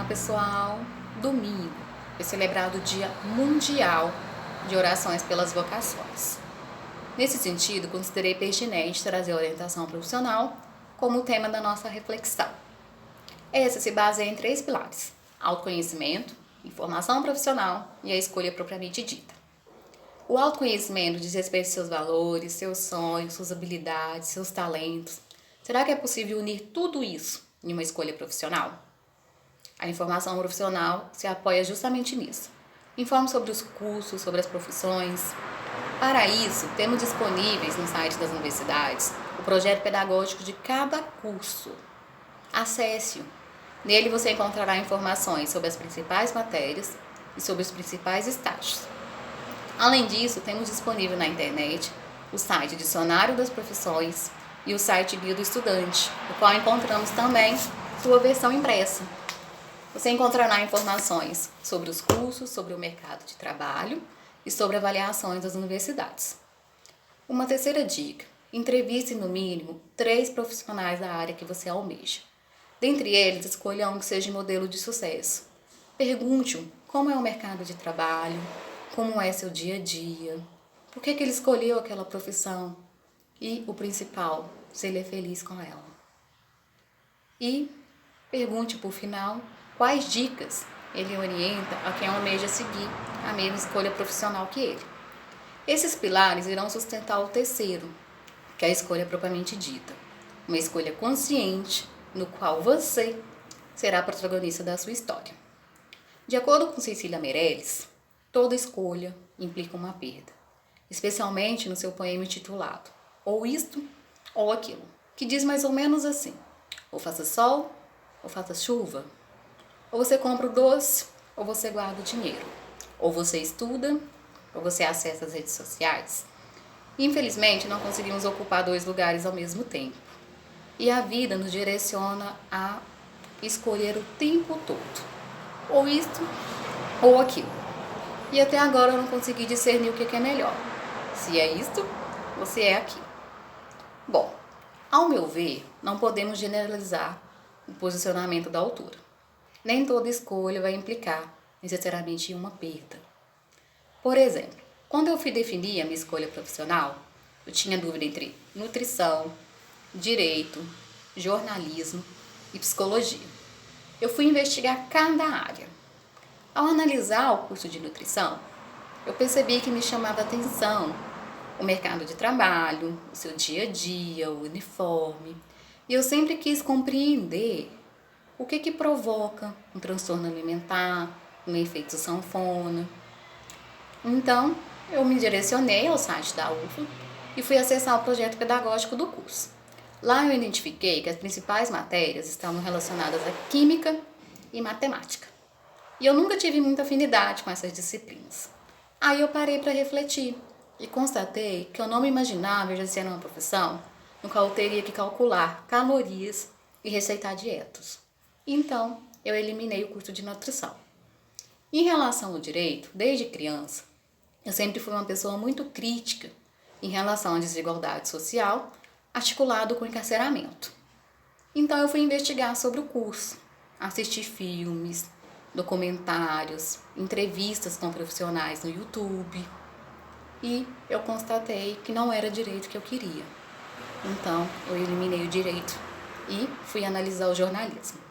Olá pessoal, domingo foi celebrado o Dia Mundial de Orações pelas Vocações. Nesse sentido, considerei pertinente trazer a orientação profissional como tema da nossa reflexão. Essa se baseia em 3 pilares: autoconhecimento, informação profissional e a escolha propriamente dita. O autoconhecimento diz respeito aos seus valores, seus sonhos, suas habilidades, seus talentos. Será que é possível unir tudo isso em uma escolha profissional? A informação profissional se apoia justamente nisso. Informe sobre os cursos, sobre as profissões. Para isso, temos disponíveis no site das universidades o projeto pedagógico de cada curso. Acesse-o. Nele você encontrará informações sobre as principais matérias e sobre os principais estágios. Além disso, temos disponível na internet o site Dicionário das Profissões e o site Guia do Estudante, no qual encontramos também sua versão impressa. Você encontrará informações sobre os cursos, sobre o mercado de trabalho e sobre avaliações das universidades. Uma terceira dica: entreviste no mínimo 3 profissionais da área que você almeja. Dentre eles, escolha um que seja modelo de sucesso. Pergunte-o como é o mercado de trabalho, como é seu dia a dia, por que ele escolheu aquela profissão e, o principal, se ele é feliz com ela. E pergunte, por final, quais dicas ele orienta a quem almeja seguir a mesma escolha profissional que ele. Esses pilares irão sustentar o terceiro, que é a escolha propriamente dita. Uma escolha consciente, no qual você será protagonista da sua história. De acordo com Cecília Meirelles, toda escolha implica uma perda, especialmente no seu poema intitulado Ou Isto ou Aquilo, que diz mais ou menos assim: ou faça sol, ou faça chuva, ou você compra o doce, ou você guarda o dinheiro, ou você estuda, ou você acessa as redes sociais. Infelizmente, não conseguimos ocupar 2 lugares ao mesmo tempo. E a vida nos direciona a escolher o tempo todo, ou isto ou aquilo. E até agora eu não consegui discernir o que é melhor, se é isto ou se é aquilo. Bom, ao meu ver, não podemos generalizar o posicionamento da autora. Nem toda escolha vai implicar necessariamente em uma perda. Por exemplo, quando eu fui definir a minha escolha profissional, eu tinha dúvida entre nutrição, direito, jornalismo e psicologia. Eu fui investigar cada área. Ao analisar o curso de nutrição, eu percebi que me chamava a atenção o mercado de trabalho, o seu dia a dia, o uniforme. E eu sempre quis compreender o que provoca um transtorno alimentar, um efeito sanfona. Então, eu me direcionei ao site da UFLA e fui acessar o projeto pedagógico do curso. Lá eu identifiquei que as principais matérias estavam relacionadas à química e matemática. E eu nunca tive muita afinidade com essas disciplinas. Aí eu parei para refletir e constatei que eu não me imaginava exercendo uma profissão no qual eu teria que calcular calorias e receitar dietas. Então, eu eliminei o curso de nutrição. Em relação ao direito, desde criança, eu sempre fui uma pessoa muito crítica em relação à desigualdade social, articulado com o encarceramento. Então, eu fui investigar sobre o curso, assistir filmes, documentários, entrevistas com profissionais no YouTube, e eu constatei que não era direito que eu queria. Então, eu eliminei o direito e fui analisar o jornalismo.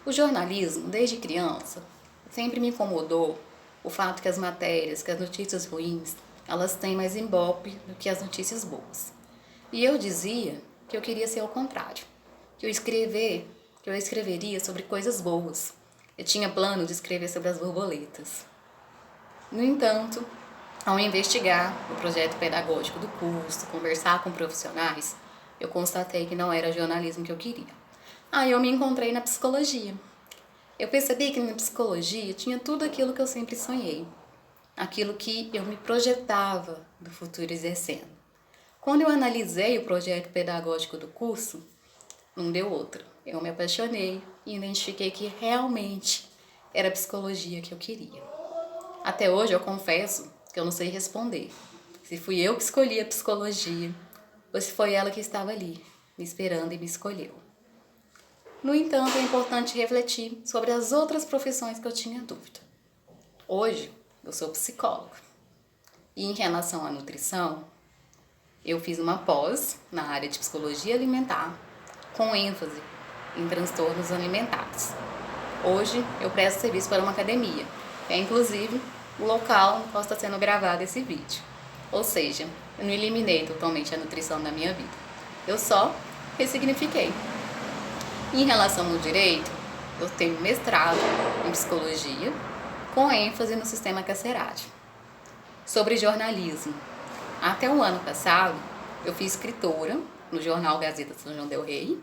O jornalismo, desde criança, sempre me incomodou o fato que as matérias, que as notícias ruins, elas têm mais ibope do que as notícias boas. E eu dizia que eu queria ser ao contrário, que eu escreveria sobre coisas boas. Eu tinha plano de escrever sobre as borboletas. No entanto, ao investigar o projeto pedagógico do curso, conversar com profissionais, eu constatei que não era jornalismo que eu queria. Aí eu me encontrei na psicologia. Eu percebi que na psicologia tinha tudo aquilo que eu sempre sonhei, aquilo que eu me projetava do futuro exercendo. Quando eu analisei o projeto pedagógico do curso, não deu outra. Eu me apaixonei e identifiquei que realmente era a psicologia que eu queria. Até hoje eu confesso que eu não sei responder se fui eu que escolhi a psicologia ou se foi ela que estava ali, me esperando e me escolheu. No entanto, é importante refletir sobre as outras profissões que eu tinha dúvida. Hoje, eu sou psicóloga. E em relação à nutrição, eu fiz uma pós na área de psicologia alimentar, com ênfase em transtornos alimentares. Hoje, eu presto serviço para uma academia, que é inclusive o local onde está sendo gravado esse vídeo. Ou seja, eu não eliminei totalmente a nutrição da minha vida. Eu só ressignifiquei. Em relação ao direito, eu tenho mestrado em psicologia, com ênfase no sistema carcerário. Sobre jornalismo, até o ano passado, eu fui escritora no jornal Gazeta São João del Rei,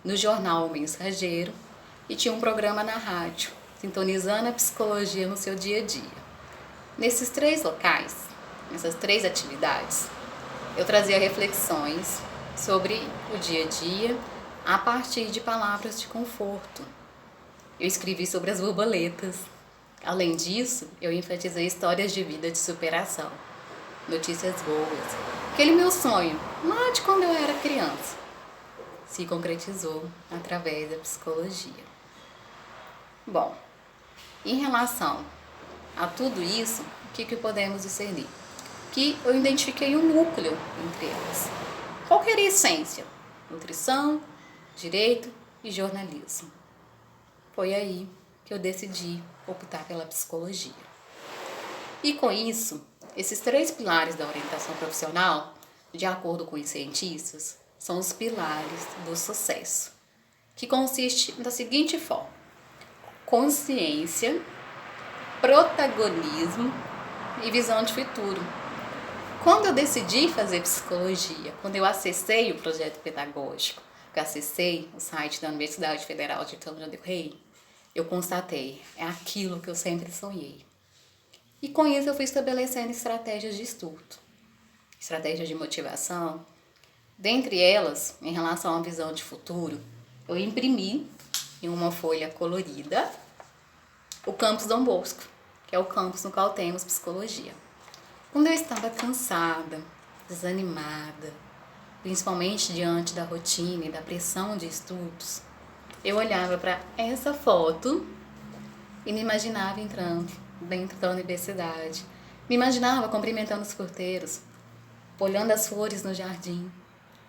no jornal O Mensageiro e tinha um programa na rádio, sintonizando a psicologia no seu dia a dia. Nesses 3 locais, nessas 3 atividades, eu trazia reflexões sobre o dia a dia a partir de palavras de conforto. Eu escrevi sobre as borboletas. Além disso, eu enfatizei histórias de vida de superação, notícias boas. Aquele meu sonho, lá de quando eu era criança, se concretizou através da psicologia. Bom, em relação a tudo isso, o que podemos discernir? Que eu identifiquei um núcleo entre elas. Qual que era a essência? Nutrição, direito e jornalismo. Foi aí que eu decidi optar pela psicologia. E com isso, esses 3 pilares da orientação profissional, de acordo com os cientistas, são os pilares do sucesso, que consiste da seguinte forma: consciência, protagonismo e visão de futuro. Quando eu decidi fazer psicologia, quando eu acessei o projeto pedagógico, que eu acessei o site da Universidade Federal de São João del Rei, eu constatei, é aquilo que eu sempre sonhei. E com isso eu fui estabelecendo estratégias de estudo, estratégias de motivação. Dentre elas, em relação à visão de futuro, eu imprimi em uma folha colorida o campus Dom Bosco, que é o campus no qual temos psicologia. Quando eu estava cansada, desanimada, principalmente diante da rotina e da pressão de estudos, eu olhava para essa foto e me imaginava entrando dentro da universidade. Me imaginava cumprimentando os porteiros, olhando as flores no jardim,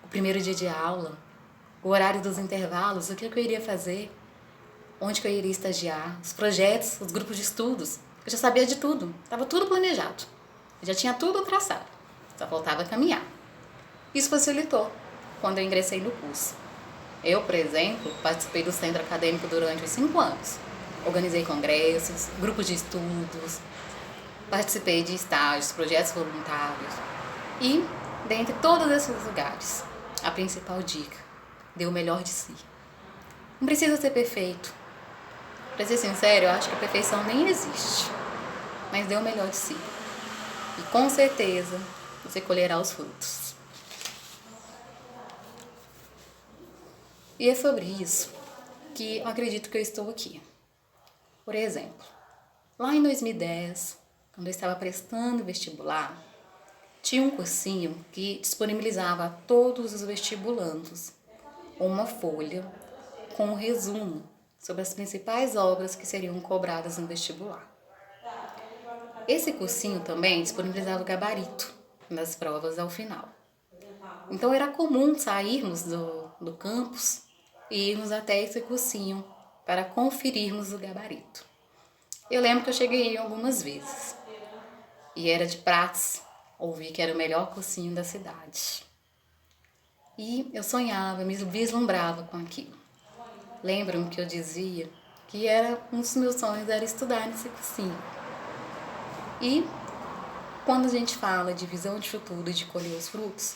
o primeiro dia de aula, o horário dos intervalos, o que eu iria fazer, onde que eu iria estagiar, os projetos, os grupos de estudos. Eu já sabia de tudo, estava tudo planejado. Eu já tinha tudo traçado, só faltava caminhar. Isso facilitou quando eu ingressei no curso. Eu, por exemplo, participei do centro acadêmico durante os 5 anos. Organizei congressos, grupos de estudos, participei de estágios, projetos voluntários. E, dentre todos esses lugares, a principal dica: dê o melhor de si. Não precisa ser perfeito. Pra ser sincero, eu acho que a perfeição nem existe. Mas dê o melhor de si. E com certeza, você colherá os frutos. E é sobre isso que eu acredito que eu estou aqui. Por exemplo, lá em 2010, quando eu estava prestando vestibular, tinha um cursinho que disponibilizava a todos os vestibulandos uma folha com um resumo sobre as principais obras que seriam cobradas no vestibular. Esse cursinho também disponibilizava o gabarito das provas ao final. Então era comum sairmos do campus e irmos até esse cursinho para conferirmos o gabarito. Eu lembro que eu cheguei algumas vezes e era de praxe ouvir que era o melhor cursinho da cidade. E eu sonhava, me vislumbrava com aquilo. Lembro-me que eu dizia que um dos meus sonhos era estudar nesse cursinho. E quando a gente fala de visão de futuro e de colher os frutos,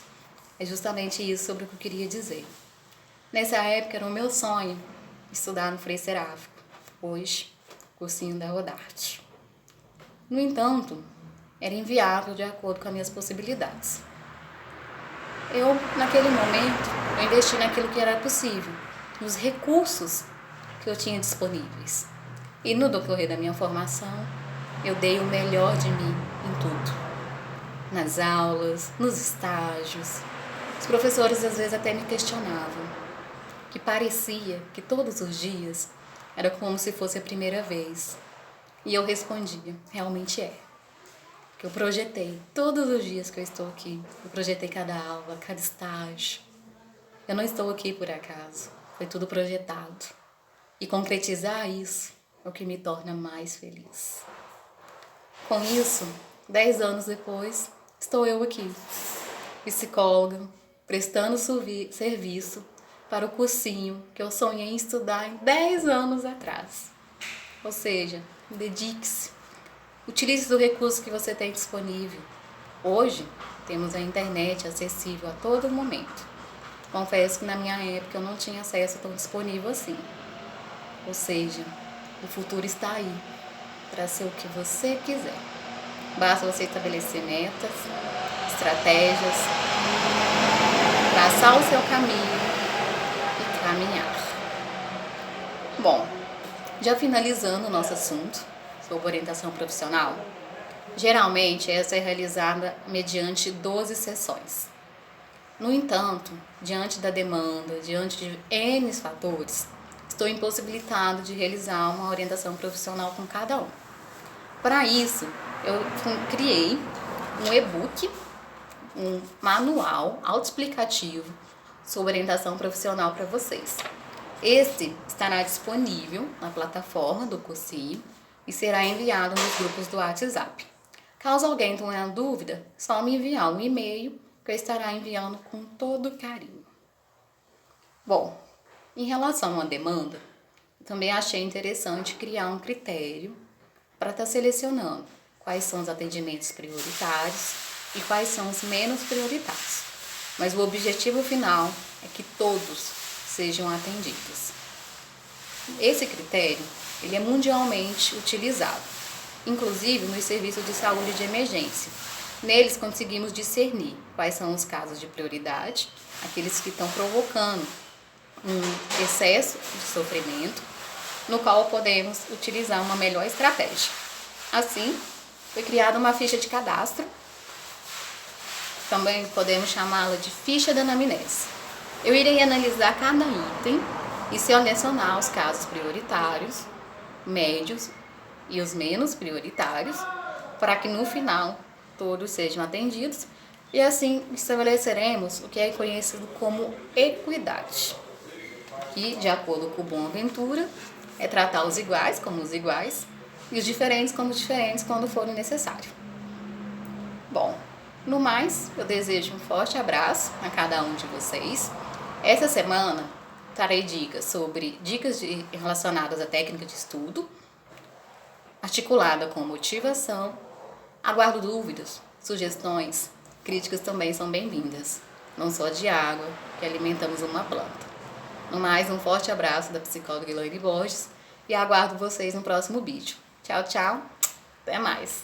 é justamente isso sobre o que eu queria dizer. Nessa época era o meu sonho estudar no Frei Seráfico, hoje cursinho da Rodarte. No entanto, era inviável de acordo com as minhas possibilidades. Naquele momento, eu investi naquilo que era possível, nos recursos que eu tinha disponíveis. E no decorrer da minha formação, eu dei o melhor de mim em tudo. Nas aulas, nos estágios. Os professores às vezes até me questionavam: que parecia que todos os dias era como se fosse a primeira vez. E eu respondia, realmente é. Que eu projetei todos os dias que eu estou aqui. Eu projetei cada aula, cada estágio. Eu não estou aqui por acaso. Foi tudo projetado. E concretizar isso é o que me torna mais feliz. Com isso, 10 anos depois, estou eu aqui, psicóloga, prestando serviço para o cursinho que eu sonhei em estudar em 10 anos atrás. Ou seja, dedique-se. Utilize o recurso que você tem disponível. Hoje, temos a internet acessível a todo momento. Confesso que na minha época eu não tinha acesso tão disponível assim. Ou seja, o futuro está aí para ser o que você quiser. Basta você estabelecer metas, estratégias, traçar o seu caminho e caminhar. Bom, já finalizando o nosso assunto sobre orientação profissional, geralmente essa é realizada mediante 12 sessões. No entanto, diante da demanda, diante de N fatores, estou impossibilitado de realizar uma orientação profissional com cada um. Para isso, eu criei um e-book, um manual autoexplicativo sobre orientação profissional para vocês. Este estará disponível na plataforma do cursinho e será enviado nos grupos do WhatsApp. Caso alguém tenha dúvida, só me enviar um e-mail que eu estarei enviando com todo carinho. Bom, em relação à demanda, também achei interessante criar um critério para estar selecionando quais são os atendimentos prioritários e quais são os menos prioritários. Mas o objetivo final é que todos sejam atendidos. Esse critério ele é mundialmente utilizado, inclusive nos serviços de saúde de emergência. Neles conseguimos discernir quais são os casos de prioridade, aqueles que estão provocando um excesso de sofrimento, no qual podemos utilizar uma melhor estratégia. Assim, foi criada uma ficha de cadastro, também podemos chamá-la de ficha da anamnese. Eu irei analisar cada item e selecionar os casos prioritários, médios e os menos prioritários, para que no final todos sejam atendidos e assim estabeleceremos o que é conhecido como equidade, que, de acordo com o Bonaventura, é tratar os iguais como os iguais e os diferentes como os diferentes quando for necessário. Bom, no mais, eu desejo um forte abraço a cada um de vocês. Essa semana trarei dicas relacionadas à técnica de estudo, articulada com motivação. Aguardo dúvidas, sugestões, críticas também são bem-vindas. Não só de água que alimentamos uma planta. No mais, um forte abraço da psicóloga Elaine Borges e aguardo vocês no próximo vídeo. Tchau, tchau. Até mais.